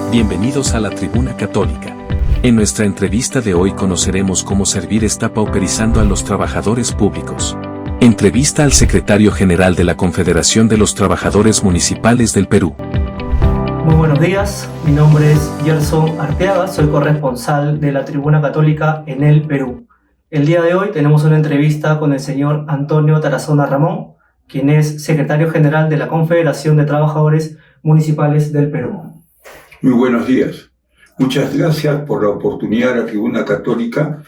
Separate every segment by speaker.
Speaker 1: Bienvenidos a la Tribuna Católica. En nuestra entrevista de hoy conoceremos cómo Servir está pauperizando a los trabajadores públicos. Entrevista al secretario general de la Confederación de los Trabajadores Municipales del Perú.
Speaker 2: Muy buenos días, mi nombre es Gerson Arteaga, soy corresponsal de la Tribuna Católica en el Perú. El día de hoy tenemos una entrevista con el señor Antonio Tarazona Ramón, quien es secretario general de la Confederación de Trabajadores Municipales del Perú.
Speaker 3: Muy buenos días. Muchas gracias por la oportunidad de la Tribuna Católica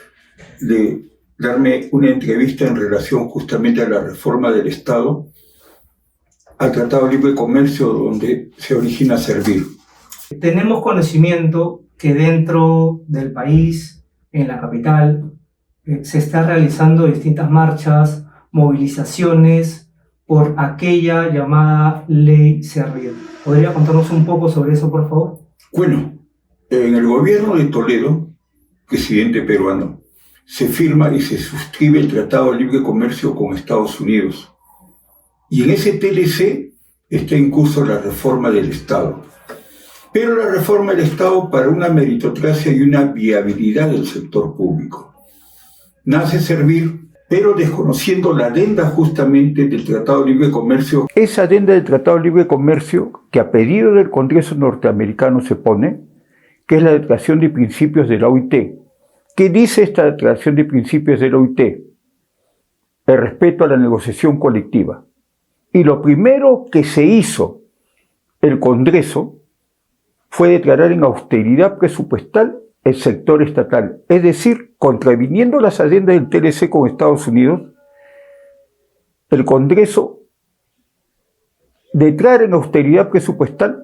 Speaker 3: de darme una entrevista en relación justamente a la reforma del Estado al Tratado de Libre Comercio donde se origina Servir.
Speaker 2: Tenemos conocimiento que dentro del país, en la capital, se está realizando distintas marchas, movilizaciones por aquella llamada Ley Servir. ¿Podría contarnos un poco sobre eso, por favor?
Speaker 3: Bueno, en el gobierno de Toledo, presidente peruano, se firma y se suscribe el Tratado de Libre Comercio con Estados Unidos. Y en ese TLC está en curso la reforma del Estado. Pero la reforma del Estado para una meritocracia y una viabilidad del sector público. Nace Servir, pero desconociendo la adenda justamente del Tratado de Libre Comercio. Esa adenda del Tratado de Libre Comercio que a pedido del Congreso norteamericano se pone, que es la Declaración de Principios de la OIT. ¿Qué dice esta Declaración de Principios de la OIT? El respeto a la negociación colectiva. Y lo primero que se hizo el Congreso fue declarar en austeridad presupuestal el sector estatal, es decir, contraviniendo las adendas del TLC con Estados Unidos, el Congreso declara en austeridad presupuestal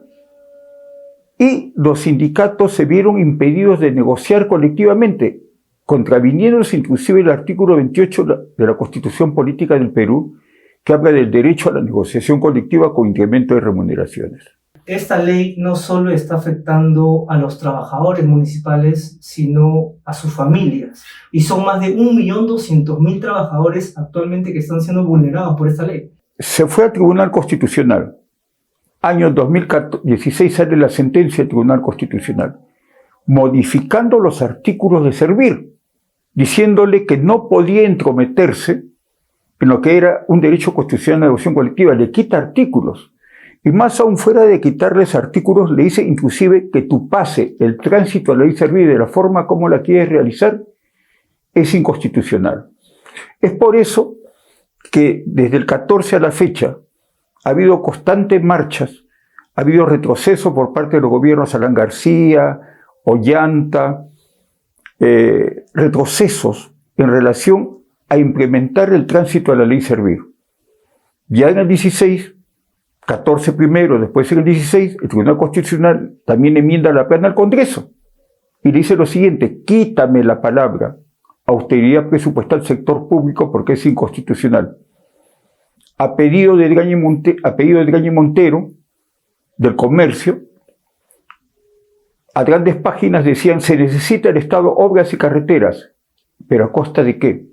Speaker 3: y los sindicatos se vieron impedidos de negociar colectivamente, contraviniéndose inclusive el artículo 28 de la Constitución Política del Perú, que habla del derecho a la negociación colectiva con incremento de remuneraciones.
Speaker 2: Esta ley no solo está afectando a los trabajadores municipales, sino a sus familias. Y son más de 1.200.000 trabajadores actualmente que están siendo vulnerados por esta ley.
Speaker 3: Se fue al Tribunal Constitucional. Año 2016 sale la sentencia del Tribunal Constitucional, modificando los artículos de Servir, diciéndole que no podía entrometerse en lo que era un derecho constitucional de negociación colectiva. Le quita artículos. Y más aún, fuera de quitarles artículos, le dice inclusive que tu pase, el tránsito a la ley Servir de la forma como la quieres realizar, es inconstitucional. Es por eso que desde el 14 a la fecha ha habido constantes marchas, ha habido retroceso por parte de los gobiernos Alan García, Ollanta, retrocesos en relación a implementar el tránsito a la ley Servir. Ya en el 16, 14 primero, después en el 16, el Tribunal Constitucional también enmienda la plana al Congreso y le dice lo siguiente: quítame la palabra austeridad presupuestal sector público porque es inconstitucional. A pedido de Graña y Montero, del Comercio, a grandes páginas decían: se necesita el Estado obras y carreteras, pero ¿a costa de qué?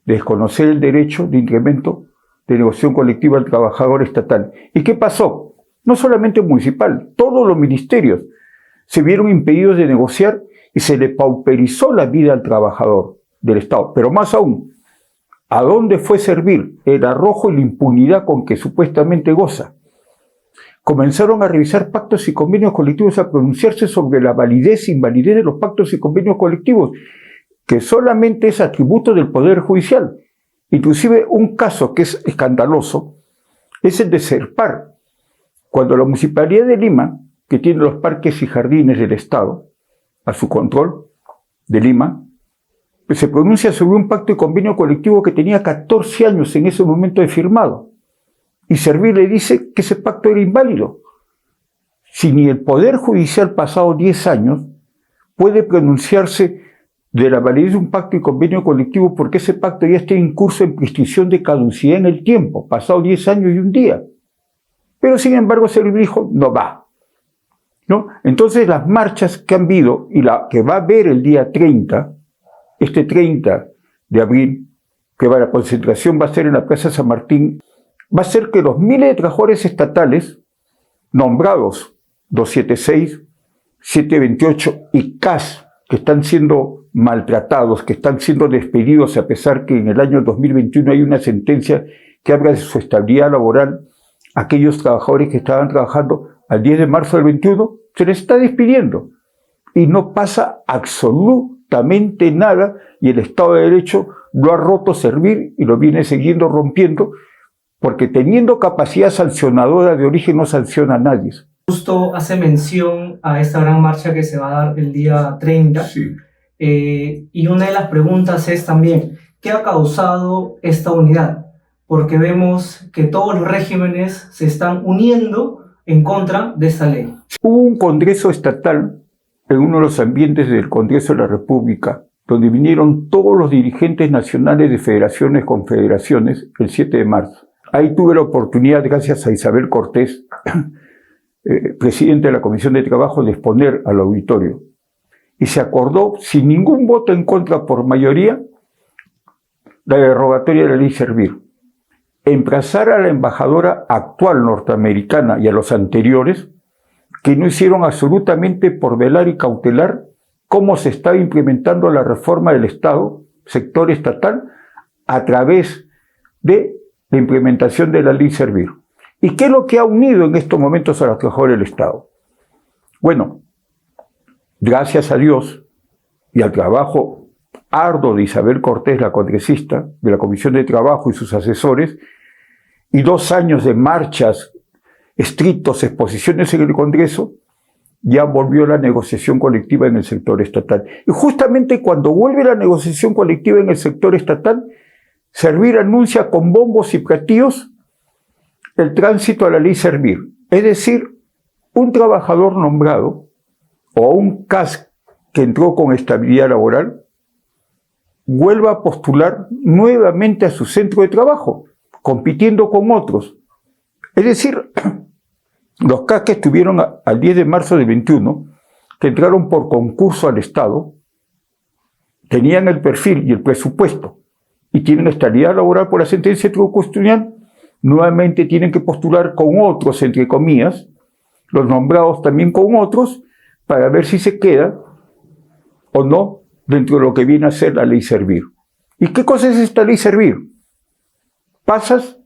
Speaker 3: De desconocer el derecho de incremento de negociación colectiva al trabajador estatal. ¿Y qué pasó? No solamente municipal, todos los ministerios se vieron impedidos de negociar y se le pauperizó la vida al trabajador del Estado. Pero más aún, ¿a dónde fue Servir el arrojo y la impunidad con que supuestamente goza? Comenzaron a revisar pactos y convenios colectivos, a pronunciarse sobre la validez e invalidez de los pactos y convenios colectivos, que solamente es atributo del Poder Judicial. Inclusive un caso que es escandaloso es el de Serpar, cuando la Municipalidad de Lima, que tiene los parques y jardines del Estado a su control de Lima, se pronuncia sobre un pacto y convenio colectivo que tenía 14 años en ese momento de firmado. Y Servir le dice que ese pacto era inválido. Si ni el Poder Judicial, pasado 10 años, puede pronunciarse de la validez de un pacto y convenio colectivo porque ese pacto ya está en curso en prescripción de caducidad en el tiempo, pasado 10 años y un día. Pero sin embargo Servir dijo, no va. ¿No? Entonces las marchas que han habido y la que va a haber el día 30, este 30 de abril, que la concentración va a ser en la Plaza San Martín, va a ser que los miles de trabajadores estatales nombrados 276 728 y CAS, que están siendo maltratados, que están siendo despedidos, a pesar que en el año 2021 hay una sentencia que habla de su estabilidad laboral, aquellos trabajadores que estaban trabajando al 10 de marzo del 21, se les está despidiendo. Y no pasa absolutamente nada, y el Estado de Derecho lo ha roto servir y lo viene siguiendo rompiendo, porque teniendo capacidad sancionadora de origen no sanciona a nadie.
Speaker 2: Justo hace mención a esta gran marcha que se va a dar el día 30.
Speaker 3: Sí.
Speaker 2: Y una de las preguntas es también, ¿qué ha causado esta unidad? Porque vemos que todos los regímenes se están uniendo en contra de esta ley.
Speaker 3: Hubo un congreso estatal en uno de los ambientes del Congreso de la República, donde vinieron todos los dirigentes nacionales de federaciones, confederaciones, el 7 de marzo. Ahí tuve la oportunidad, gracias a Isabel Cortés, presidente de la Comisión de Trabajo, de exponer al auditorio. Y se acordó, sin ningún voto en contra por mayoría, la derogatoria de la ley Servir. Emplazar a la embajadora actual norteamericana y a los anteriores, que no hicieron absolutamente por velar y cautelar cómo se estaba implementando la reforma del Estado, sector estatal, a través de la implementación de la ley Servir. ¿Y qué es lo que ha unido en estos momentos a los trabajadores del Estado? Bueno, gracias a Dios y al trabajo arduo de Isabel Cortés, la congresista de la Comisión de Trabajo y sus asesores, y 2 años de marchas, estrictos, exposiciones en el Congreso, ya volvió la negociación colectiva en el sector estatal. Y justamente cuando vuelve la negociación colectiva en el sector estatal, Servir anuncia con bombos y platillos el tránsito a la ley Servir. Es decir, un trabajador nombrado o un CAS que entró con estabilidad laboral vuelva a postular nuevamente a su centro de trabajo, compitiendo con otros. Es decir, los CAS que estuvieron al 10 de marzo del 21, que entraron por concurso al Estado, tenían el perfil y el presupuesto y tienen estabilidad laboral por la sentencia constitucional, nuevamente tienen que postular con otros, entre comillas, los nombrados también con otros, para ver si se queda o no dentro de lo que viene a ser la ley Servir. ¿Y qué cosa es esta ley Servir? Pasas,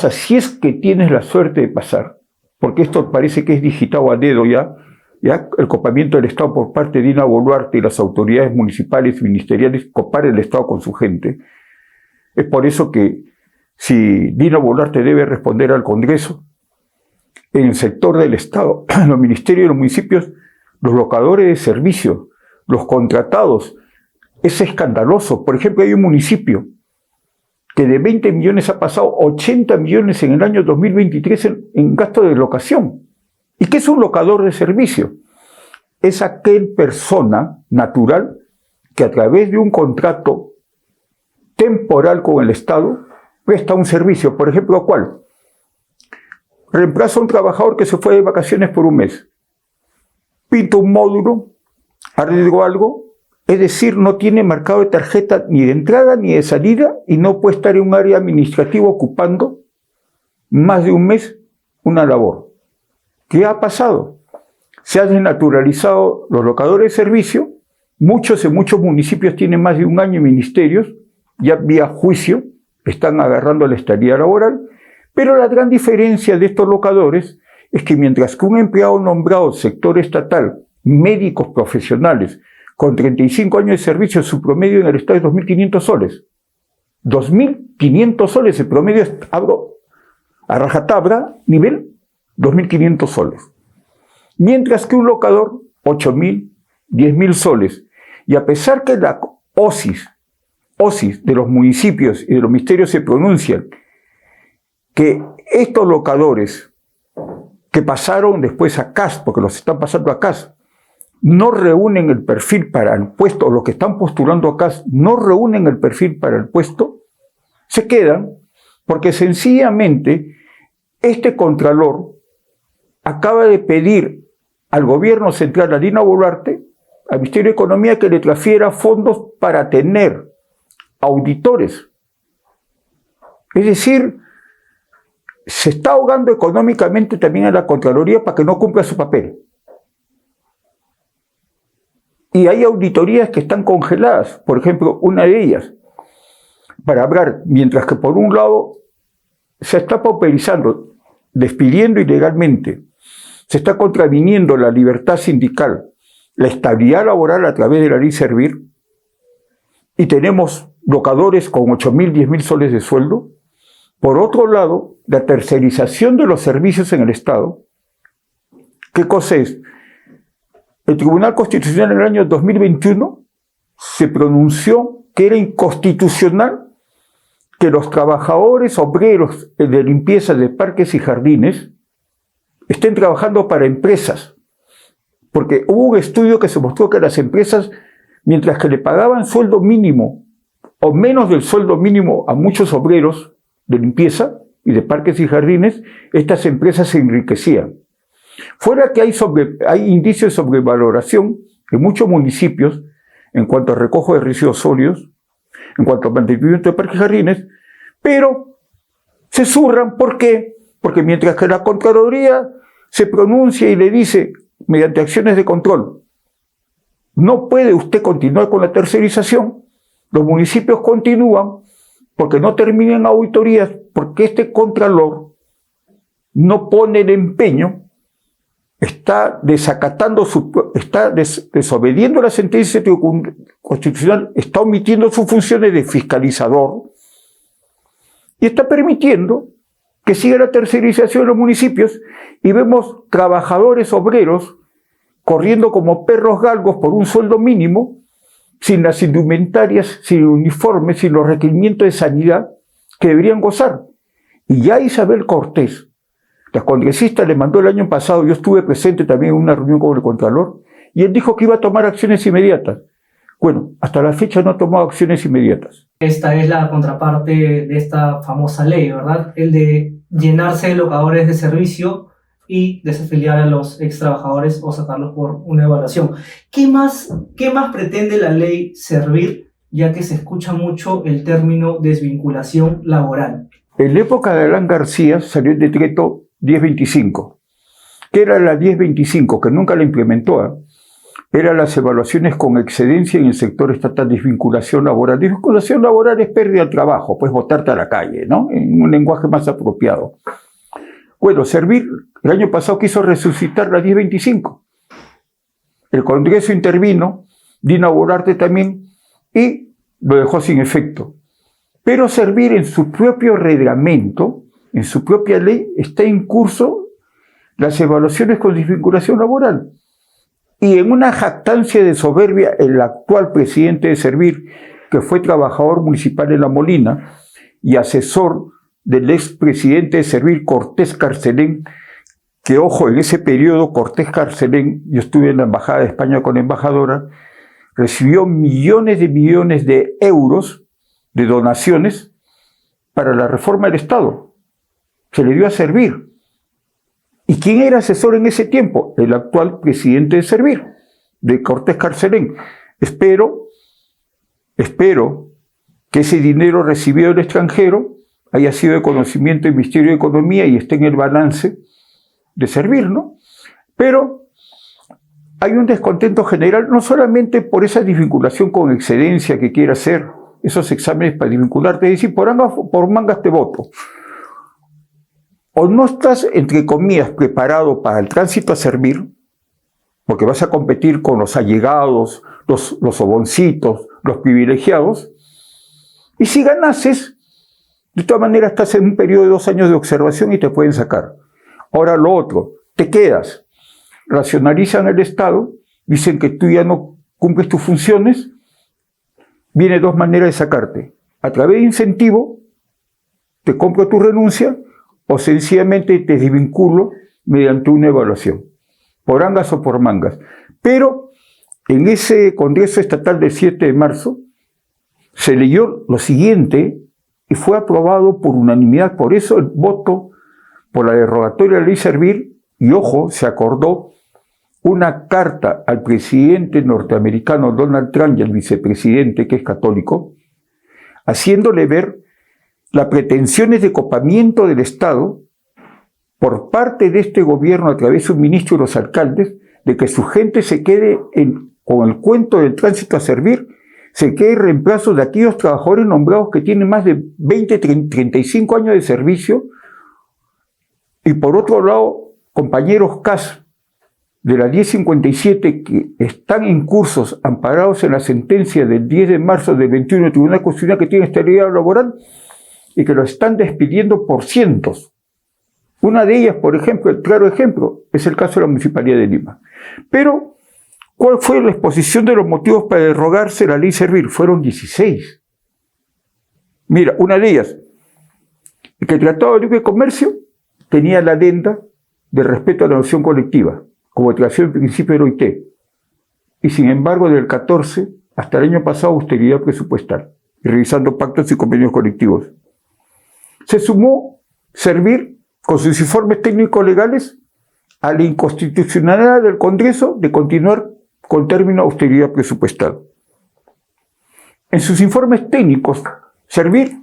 Speaker 3: si es que tienes la suerte de pasar, porque esto parece que es digitado a dedo ya el copamiento del Estado por parte de Dina Boluarte y las autoridades municipales y ministeriales copar el Estado con su gente. Es por eso que si Dina Boluarte debe responder al Congreso, en el sector del Estado, los ministerios y los municipios, los locadores de servicios, los contratados, es escandaloso. Por ejemplo, hay un municipio que de 20 millones ha pasado 80 millones en el año 2023 en gasto de locación. ¿Y qué es un locador de servicio? Es aquel persona natural que a través de un contrato temporal con el Estado presta un servicio. Por ejemplo, ¿cuál? Reemplaza a un trabajador que se fue de vacaciones por un mes. Pinta un módulo, arregla algo, es decir, no tiene marcado de tarjeta ni de entrada ni de salida y no puede estar en un área administrativa ocupando más de un mes una labor. ¿Qué ha pasado? Se han desnaturalizado los locadores de servicio, muchos en muchos municipios tienen más de un año en ministerios, ya vía juicio, están agarrando la estabilidad laboral, pero la gran diferencia de estos locadores es que mientras que un empleado nombrado sector estatal, médicos profesionales, con 35 años de servicio, su promedio en el Estado es 2.500 soles. 2.500 soles, el promedio es, hablo a rajatabla, nivel 2.500 soles. Mientras que un locador, 8.000, 10.000 soles. Y a pesar que la OSIS de los municipios y de los ministerios se pronuncian que estos locadores que pasaron después a CAS, porque los están pasando a CAS, no reúnen el perfil para el puesto, o los que están postulando a CAS no reúnen el perfil para el puesto, se quedan porque sencillamente este contralor acaba de pedir al gobierno central, a Dina Boluarte, al Ministerio de Economía, que le transfiera fondos para tener auditores. Es decir, se está ahogando económicamente también a la Contraloría para que no cumpla su papel. Y hay auditorías que están congeladas. Por ejemplo, una de ellas, para hablar, mientras que por un lado se está pauperizando, despidiendo ilegalmente, se está contraviniendo la libertad sindical, la estabilidad laboral a través de la ley Servir, y tenemos locadores con 8.000, 10.000 soles de sueldo. Por otro lado, la tercerización de los servicios en el Estado. ¿Qué cosa es? El Tribunal Constitucional en el año 2021 se pronunció que era inconstitucional que los trabajadores obreros de limpieza de parques y jardines estén trabajando para empresas, porque hubo un estudio que se mostró que las empresas, mientras que le pagaban sueldo mínimo o menos del sueldo mínimo a muchos obreros de limpieza y de parques y jardines, estas empresas se enriquecían. Fuera que hay indicios de sobrevaloración en muchos municipios en cuanto a recojo de residuos sólidos, en cuanto a mantenimiento de parques y jardines, pero se zurran. ¿Por qué? Porque mientras que la Contraloría se pronuncia y le dice, mediante acciones de control, no puede usted continuar con la tercerización, los municipios continúan porque no terminan auditorías, porque este Contralor no pone el empeño, está desacatando, está desobediendo la sentencia constitucional, está omitiendo sus funciones de fiscalizador y está permitiendo que siga la tercerización de los municipios, y vemos trabajadores obreros corriendo como perros galgos por un sueldo mínimo, sin las indumentarias, sin uniformes, sin los requerimientos de sanidad que deberían gozar. Y ya Isabel Cortés, la congresista, le mandó el año pasado, yo estuve presente también en una reunión con el Contralor, y él dijo que iba a tomar acciones inmediatas. Bueno, hasta la fecha no ha tomado acciones inmediatas.
Speaker 2: Esta es la contraparte de esta famosa ley, ¿verdad? El de llenarse de locadores de servicio y desafiliar a los ex trabajadores o sacarlos por una evaluación. ¿Qué más pretende la ley Servir, ya que se escucha mucho el término desvinculación laboral?
Speaker 3: En la época de Alan García salió el decreto 1025. ¿Qué era la 1025? Que nunca la implementó. Eran las evaluaciones con excedencia en el sector estatal. Desvinculación laboral. Desvinculación laboral es pérdida de trabajo, pues botarte a la calle, ¿no? En un lenguaje más apropiado. Bueno, Servir el año pasado quiso resucitar la 1025. El Congreso intervino, Dina Boluarte también, y lo dejó sin efecto. Pero Servir en su propio reglamento, en su propia ley, está en curso las evaluaciones con desvinculación laboral. Y en una jactancia de soberbia, el actual presidente de Servir, que fue trabajador municipal en La Molina y asesor del expresidente de Servir, Cortés Carcelén, que, ojo, en ese periodo Cortés Carcelén, yo estuve en la Embajada de España con la embajadora, recibió millones de euros de donaciones para la reforma del Estado. Se le dio a Servir. ¿Y quién era asesor en ese tiempo? El actual presidente de Servir, de Cortés Carcelén. Espero que ese dinero recibido del extranjero haya sido de conocimiento del Ministerio de Economía y esté en el balance de Servir, ¿no? Pero hay un descontento general, no solamente por esa desvinculación con excedencia que quiere hacer, esos exámenes para desvincularte, y decir, por mangas te voto. O no estás, entre comillas, preparado para el tránsito a Servir, porque vas a competir con los allegados, los soboncitos, los privilegiados, y si ganases, de todas maneras estás en un periodo de 2 años de observación y te pueden sacar. Ahora lo otro, te quedas, racionalizan el Estado, dicen que tú ya no cumples tus funciones, viene 2 maneras de sacarte. A través de incentivo, te compro tu renuncia, o sencillamente te desvinculo mediante una evaluación, por angas o por mangas. Pero en ese Congreso Estatal del 7 de marzo se leyó lo siguiente y fue aprobado por unanimidad. Por eso el voto por la derogatoria de la ley Servir, y ojo, se acordó una carta al presidente norteamericano Donald Trump y al vicepresidente, que es católico, haciéndole ver las pretensiones de copamiento del Estado por parte de este gobierno a través de su ministro y los alcaldes, de que su gente se quede con el cuento del tránsito a servir, se queda en reemplazo de aquellos trabajadores nombrados que tienen más de 20, 35 años de servicio, y por otro lado, compañeros CAS de la 1057 que están en cursos amparados en la sentencia del 10 de marzo del 21 del Tribunal Constitucional que tiene estabilidad laboral y que lo están despidiendo por cientos. Una de ellas, por ejemplo, el claro ejemplo, es el caso de la Municipalidad de Lima. Pero, ¿cuál fue la exposición de los motivos para derogarse la ley Servir? Fueron 16. Mira, una de ellas, que el Tratado de Libre Comercio tenía la adenda de respeto a la negociación colectiva, como declaración del principio del OIT. Y sin embargo, del 14 hasta el año pasado, austeridad presupuestal, y revisando pactos y convenios colectivos. Se sumó Servir, con sus informes técnicos legales, a la inconstitucionalidad del Congreso de continuar con término austeridad presupuestal. En sus informes técnicos, Servir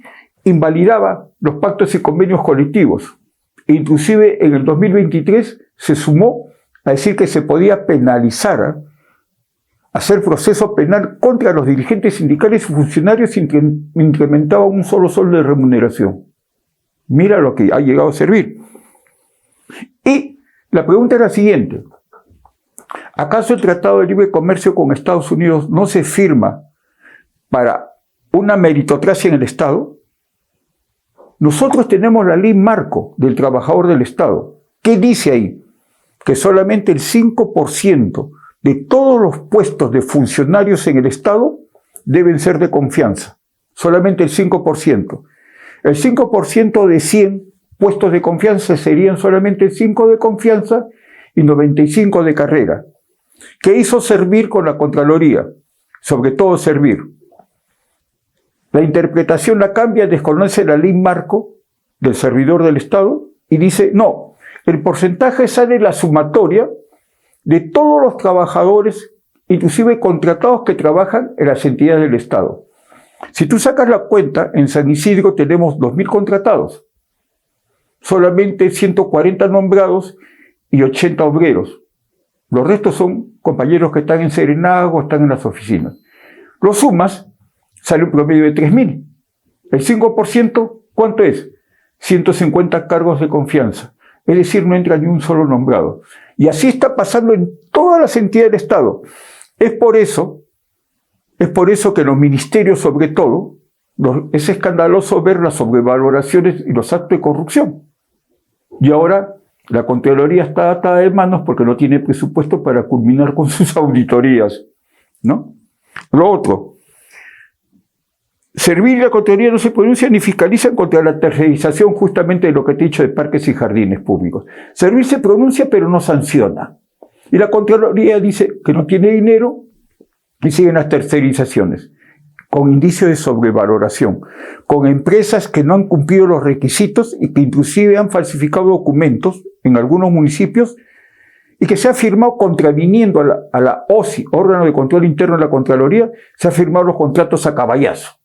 Speaker 3: invalidaba los pactos y convenios colectivos. E inclusive en el 2023 se sumó a decir que se podía penalizar, hacer proceso penal contra los dirigentes sindicales y funcionarios si incrementaban un solo sueldo de remuneración. Mira lo que ha llegado a Servir. Y la pregunta es la siguiente. ¿Acaso el Tratado de Libre Comercio con Estados Unidos no se firma para una meritocracia en el Estado? Nosotros tenemos la ley marco del trabajador del Estado. ¿Qué dice ahí? Que solamente el 5% de todos los puestos de funcionarios en el Estado deben ser de confianza. Solamente el 5%. El 5% de 100 puestos de confianza serían solamente 5 de confianza y 95 de carrera. ¿Qué hizo Servir con la Contraloría? Sobre todo Servir. La interpretación la cambia, desconoce la ley marco del servidor del Estado y dice, no, el porcentaje sale de la sumatoria de todos los trabajadores, inclusive contratados que trabajan en las entidades del Estado. Si tú sacas la cuenta, en San Isidro tenemos 2.000 contratados, solamente 140 nombrados y 80 obreros. Los restos son compañeros que están en Serenago, están en las oficinas. Lo sumas, sale un promedio de 3.000. El 5%, ¿cuánto es? 150 cargos de confianza. Es decir, no entra ni un solo nombrado. Y así está pasando en todas las entidades del Estado. Es por eso que los ministerios, sobre todo, es escandaloso ver las sobrevaloraciones y los actos de corrupción. Y ahora la Contraloría está atada de manos porque no tiene presupuesto para culminar con sus auditorías, ¿no? Lo otro, Servir y la Contraloría no se pronuncian ni fiscalizan contra la tercerización justamente de lo que te he dicho de parques y jardines públicos. Servir se pronuncia pero no sanciona. Y la Contraloría dice que no tiene dinero y siguen las tercerizaciones, con indicios de sobrevaloración, con empresas que no han cumplido los requisitos y que inclusive han falsificado documentos en algunos municipios y que se ha firmado contraviniendo a la OSI, órgano de control interno de la Contraloría, se ha firmado los contratos a caballazo.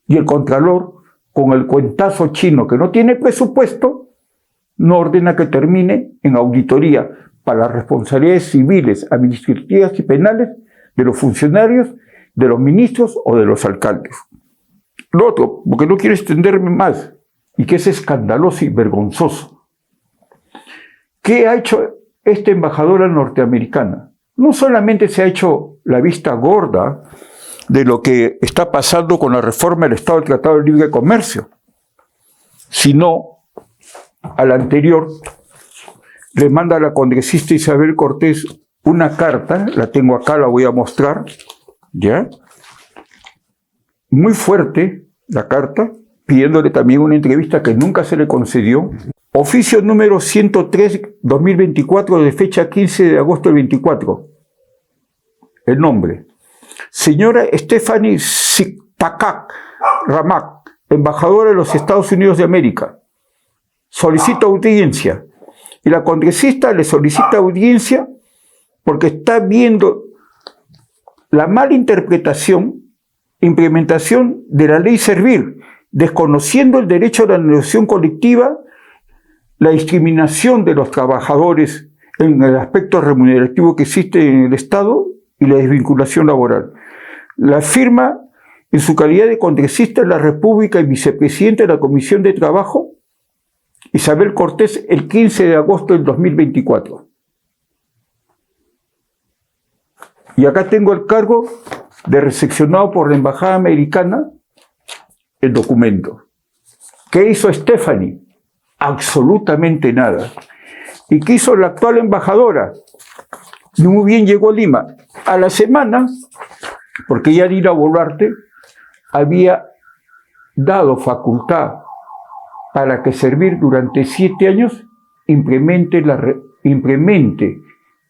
Speaker 3: Y el Contralor, con el cuentazo chino que no tiene presupuesto, no ordena que termine en auditoría para las responsabilidades civiles, administrativas y penales de los funcionarios, de los ministros o de los alcaldes. Lo otro, porque no quiero extenderme más, y que es escandaloso y vergonzoso. ¿Qué ha hecho esta embajadora norteamericana? No solamente se ha hecho la vista gorda de lo que está pasando con la reforma del Estado del Tratado de Libre Comercio, sino al anterior le manda a la congresista Isabel Cortés una carta, la tengo acá, la voy a mostrar, ¿ya? Muy fuerte la carta, pidiéndole también una entrevista que nunca se le concedió. Oficio número 103-2024 de fecha 15 de agosto del 24. El nombre. Señora Stephanie Siktakak Ramak, embajadora de los Estados Unidos de América. Solicita audiencia. Y la congresista le solicita audiencia porque está viendo la mala interpretación, implementación de la ley Servir, desconociendo el derecho a la negociación colectiva, la discriminación de los trabajadores en el aspecto remunerativo que existe en el Estado y la desvinculación laboral. La firma en su calidad de congresista de la República y vicepresidente de la Comisión de Trabajo, Isabel Cortés, el 15 de agosto del 2024. Y acá tengo el cargo de recepcionado por la Embajada Americana, el documento. ¿Qué hizo Stephanie? Absolutamente nada. ¿Y qué hizo la actual embajadora? Muy bien, llegó a Lima. A la semana, porque ya Dina Boluarte había dado facultad para que Servir durante 7 años implemente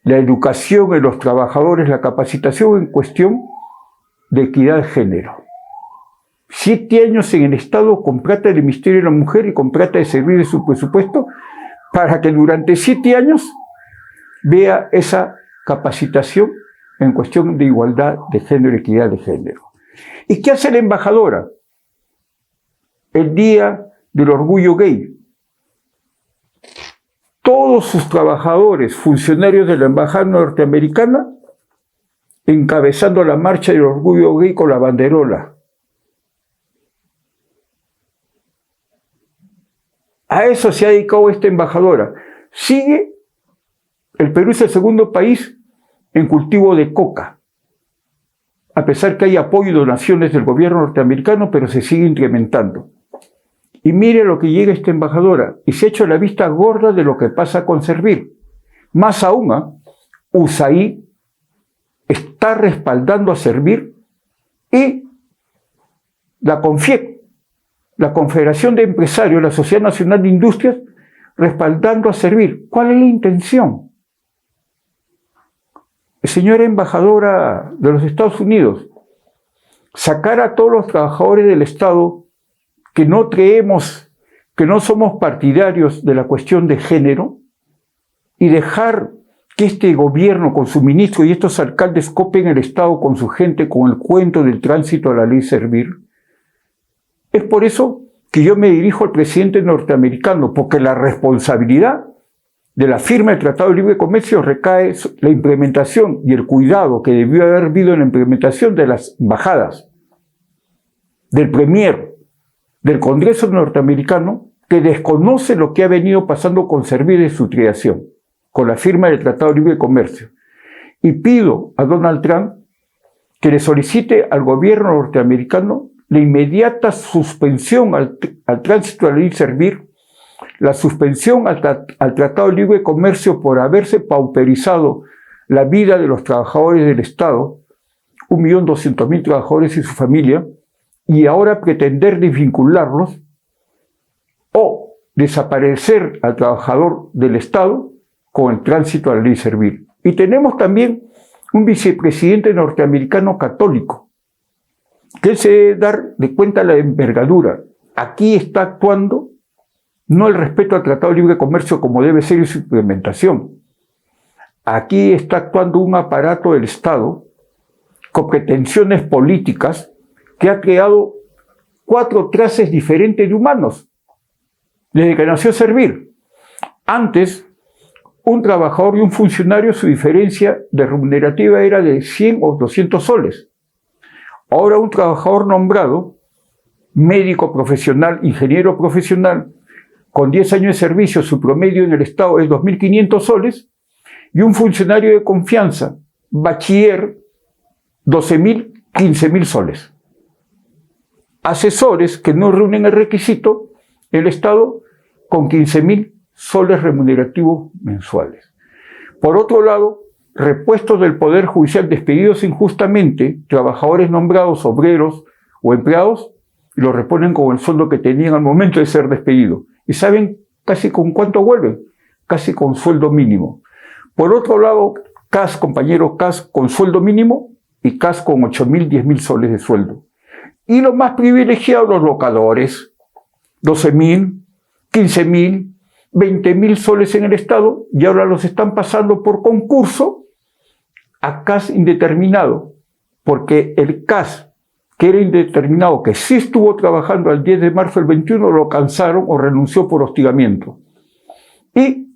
Speaker 3: la educación en los trabajadores, la capacitación en cuestión de equidad de género. 7 años en el Estado con plata del Ministerio de la Mujer y con plata de Servir de su presupuesto para que durante 7 años vea esa capacitación en cuestión de igualdad de género y equidad de género. ¿Y qué hace la embajadora? El Día del Orgullo Gay. Todos sus trabajadores, funcionarios de la Embajada norteamericana, encabezando la marcha del Orgullo Gay con la banderola. A eso se ha dedicado esta embajadora. El Perú es el segundo país en cultivo de coca, a pesar que hay apoyo y donaciones del gobierno norteamericano, pero se sigue incrementando. Y mire lo que llega esta embajadora, y se ha hecho la vista gorda de lo que pasa con Servir. Más aún, USAID está respaldando a Servir y la CONFIEC, la Confederación de Empresarios, la Sociedad Nacional de Industrias, respaldando a Servir. ¿Cuál es la intención? Señora embajadora de los Estados Unidos, sacar a todos los trabajadores del Estado que no creemos, que no somos partidarios de la cuestión de género y dejar que este gobierno con su ministro y estos alcaldes copen el Estado con su gente con el cuento del tránsito a la ley Servir. Es por eso que yo me dirijo al presidente norteamericano, porque la responsabilidad de la firma del Tratado de Libre Comercio recae la implementación y el cuidado que debió haber habido en la implementación de las embajadas, del Premier, del Congreso norteamericano, que desconoce lo que ha venido pasando con Servir de su creación, con la firma del Tratado de Libre Comercio. Y pido a Donald Trump que le solicite al gobierno norteamericano la inmediata suspensión al tránsito a la ley Servir, la suspensión al Tratado de Libre Comercio por haberse pauperizado la vida de los trabajadores del Estado, 1.200.000 trabajadores y su familia, y ahora pretender desvincularlos o desaparecer al trabajador del Estado con el tránsito a la ley Servir. Y tenemos también un vicepresidente norteamericano católico, que se debe dar de cuenta la envergadura. Aquí está actuando no el respeto al Tratado de Libre Comercio como debe ser en su implementación. Aquí está actuando un aparato del Estado con pretensiones políticas que ha creado 4 clases diferentes de humanos desde que nació Servir. Antes, un trabajador y un funcionario, su diferencia de remunerativa era de 100 o 200 soles. Ahora un trabajador nombrado, médico profesional, ingeniero profesional, con 10 años de servicio, su promedio en el Estado es 2.500 soles, y un funcionario de confianza, bachiller, 12.000, 15.000 soles. Asesores que no reúnen el requisito, el Estado, con 15.000 soles remunerativos mensuales. Por otro lado, repuestos del Poder Judicial despedidos injustamente, trabajadores nombrados, obreros o empleados, y los reponen con el sueldo que tenían al momento de ser despedidos. ¿Y saben casi con cuánto vuelven? Casi con sueldo mínimo. Por otro lado, CAS, compañero CAS con sueldo mínimo y CAS con 8.000, 10.000 soles de sueldo. Y los más privilegiados, los locadores, 12.000, 15.000, 20.000 soles en el Estado, y ahora los están pasando por concurso a CAS indeterminado, porque el CAS que era indeterminado, que sí estuvo trabajando al 10 de marzo del 21, lo cansaron o renunció por hostigamiento. Y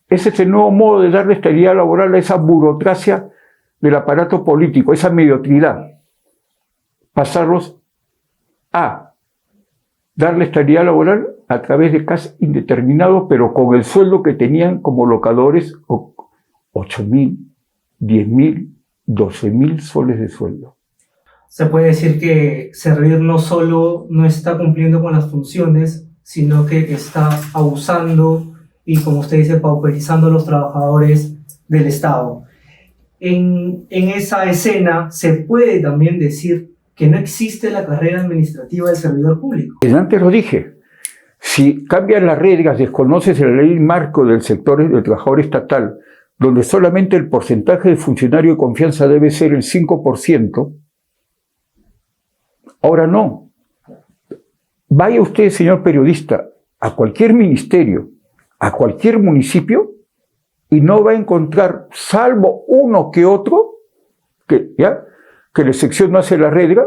Speaker 3: ese es el nuevo modo de darle estabilidad laboral a esa burocracia del aparato político, esa mediocridad, pasarlos a darle estabilidad laboral a través de CAS indeterminado, pero con el sueldo que tenían como locadores, 8.000, 10.000, 12.000 soles de sueldo.
Speaker 2: Se puede decir que Servir no solo no está cumpliendo con las funciones, sino que está abusando y, como usted dice, pauperizando a los trabajadores del Estado. En esa escena se puede también decir que no existe la carrera administrativa del servidor público.
Speaker 3: Antes lo dije, si cambian las reglas, desconoces la ley marco del sector del trabajador estatal, donde solamente el porcentaje de funcionario de confianza debe ser el 5%, ahora no. Vaya usted, señor periodista, a cualquier ministerio, a cualquier municipio, y no va a encontrar, salvo uno que otro, que la excepción no hace la regla,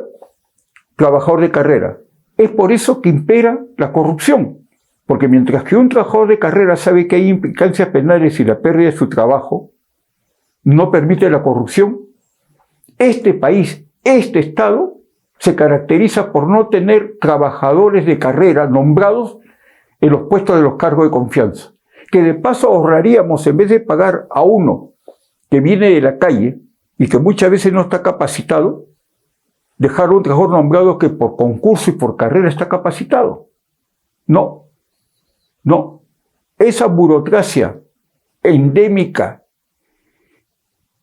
Speaker 3: trabajador de carrera. Es por eso que impera la corrupción, porque mientras que un trabajador de carrera sabe que hay implicancias penales y la pérdida de su trabajo no permite la corrupción, este país, este Estado, se caracteriza por no tener trabajadores de carrera nombrados en los puestos de los cargos de confianza, que de paso ahorraríamos, en vez de pagar a uno que viene de la calle y que muchas veces no está capacitado, dejar a un trabajador nombrado que por concurso y por carrera está capacitado. No. Esa burocracia endémica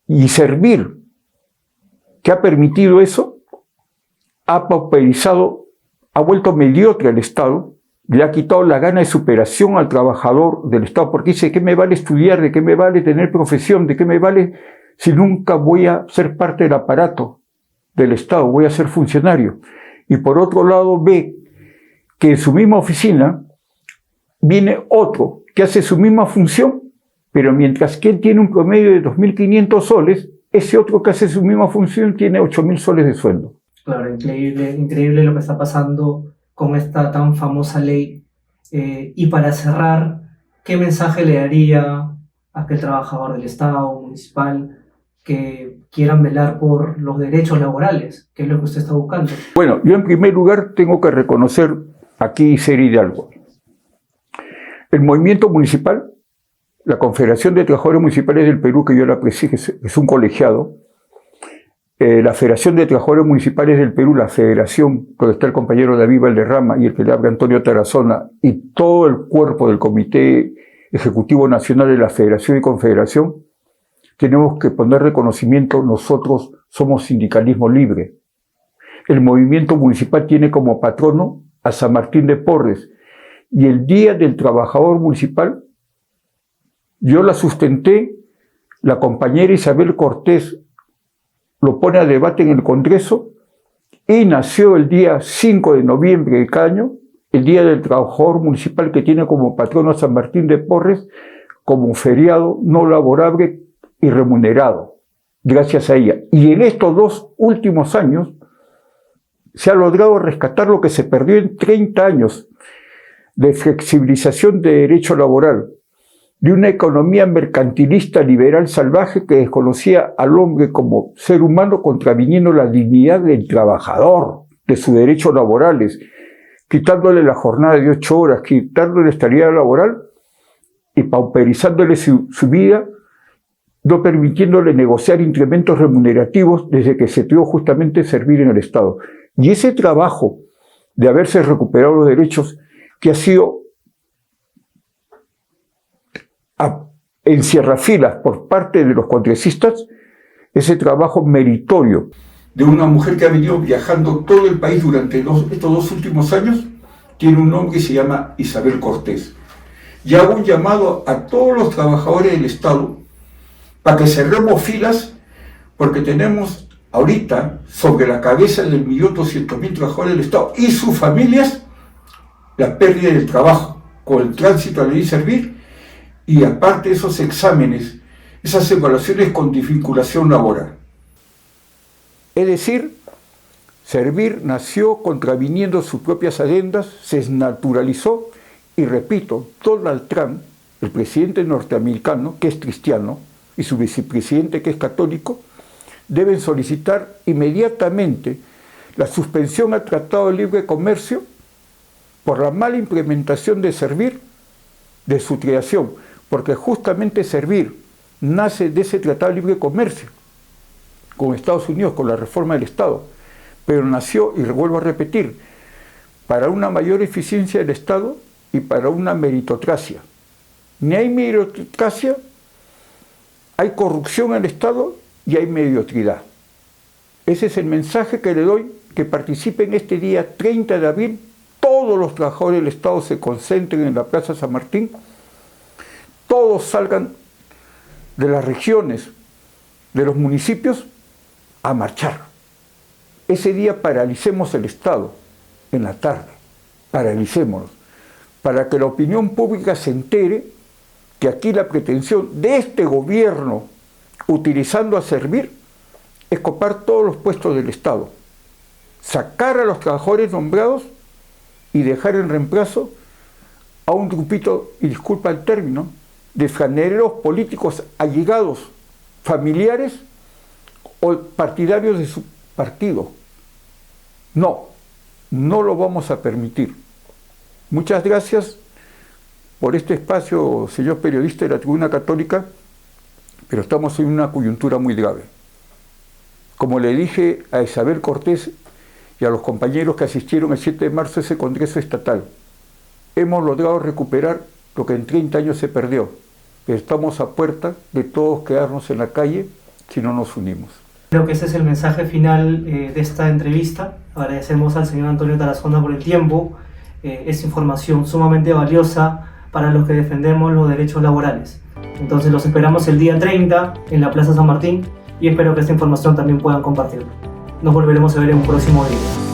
Speaker 3: y Servir que ha permitido eso, ha pauperizado, ha vuelto mediocre al Estado, le ha quitado la gana de superación al trabajador del Estado, porque dice, ¿de qué me vale estudiar? ¿De qué me vale tener profesión? ¿De qué me vale si nunca voy a ser parte del aparato del Estado? Voy a ser funcionario. Y por otro lado ve que en su misma oficina viene otro que hace su misma función, pero mientras que él tiene un promedio de 2.500 soles, ese otro que hace su misma función tiene 8.000 soles de sueldo.
Speaker 2: Claro, increíble lo que está pasando con esta tan famosa ley. Y para cerrar, ¿qué mensaje le daría a aquel trabajador del Estado municipal que quieran velar por los derechos laborales, que es lo que usted está buscando?
Speaker 3: Bueno, yo en primer lugar tengo que reconocer aquí serie de algo. El movimiento municipal, la Confederación de Trabajadores Municipales del Perú, que yo la presido, es un colegiado, la Federación de Trabajadores Municipales del Perú, la Federación, donde está el compañero David Valderrama y el que le habla Antonio Tarazona, y todo el cuerpo del Comité Ejecutivo Nacional de la Federación y Confederación, tenemos que poner reconocimiento, nosotros somos sindicalismo libre. El movimiento municipal tiene como patrono a San Martín de Porres, y el Día del Trabajador Municipal, yo la sustenté, la compañera Isabel Cortés lo pone a debate en el Congreso, y nació el día 5 de noviembre de cada año, el Día del Trabajador Municipal, que tiene como patrono a San Martín de Porres, como feriado no laborable y remunerado, gracias a ella. Y en estos 2 últimos años se ha logrado rescatar lo que se perdió en 30 años de flexibilización de derecho laboral, de una economía mercantilista liberal salvaje que desconocía al hombre como ser humano, contraviniendo la dignidad del trabajador, de sus derechos laborales, quitándole la jornada de 8 horas, quitándole la estabilidad laboral y pauperizándole su vida, no permitiéndole negociar incrementos remunerativos desde que se creó justamente Servir en el Estado. Y ese trabajo de haberse recuperado los derechos, que ha sido encierrafilas por parte de los congresistas, ese trabajo meritorio de una mujer que ha venido viajando todo el país durante estos 2 últimos años, tiene un nombre que se llama Isabel Cortés. Y hago un llamado a todos los trabajadores del Estado para que cerremos filas, porque tenemos ahorita sobre la cabeza del 1.200.000 trabajadores del Estado y sus familias la pérdida del trabajo con el tránsito a la ley Servir, y aparte esos exámenes, esas evaluaciones con desvinculación laboral. Es decir, Servir nació contraviniendo sus propias agendas, se desnaturalizó, y repito, Donald Trump, el presidente norteamericano, que es cristiano, y su vicepresidente, que es católico, deben solicitar inmediatamente la suspensión al Tratado de Libre Comercio por la mala implementación de Servir de su creación, porque justamente Servir nace de ese Tratado de Libre Comercio con Estados Unidos, con la reforma del Estado, pero nació, y vuelvo a repetir, para una mayor eficiencia del Estado y para una meritocracia. Ni hay meritocracia, hay corrupción en el Estado y hay mediocridad. Ese es el mensaje que le doy, que participen este día 30 de abril, todos los trabajadores del Estado se concentren en la Plaza San Martín, todos salgan de las regiones, de los municipios, a marchar. Ese día paralicemos el Estado, en la tarde, paralicémonos, para que la opinión pública se entere que aquí la pretensión de este gobierno, utilizando a Servir, es copar todos los puestos del Estado, sacar a los trabajadores nombrados y dejar en reemplazo a un grupito, y disculpa el término, de franeros políticos allegados, familiares o partidarios de su partido. No lo vamos a permitir. Muchas gracias por este espacio, señor periodista de la Tribuna Católica, pero estamos en una coyuntura muy grave. Como le dije a Isabel Cortés y a los compañeros que asistieron el 7 de marzo a ese Congreso Estatal, hemos logrado recuperar lo que en 30 años se perdió, pero estamos a puerta de todos quedarnos en la calle si no nos unimos.
Speaker 2: Creo que ese es el mensaje final de esta entrevista. Agradecemos al señor Antonio Tarazona por el tiempo. Es información sumamente valiosa para los que defendemos los derechos laborales. Entonces los esperamos el día 30 en la Plaza San Martín y espero que esta información también puedan compartirla. Nos volveremos a ver en un próximo video.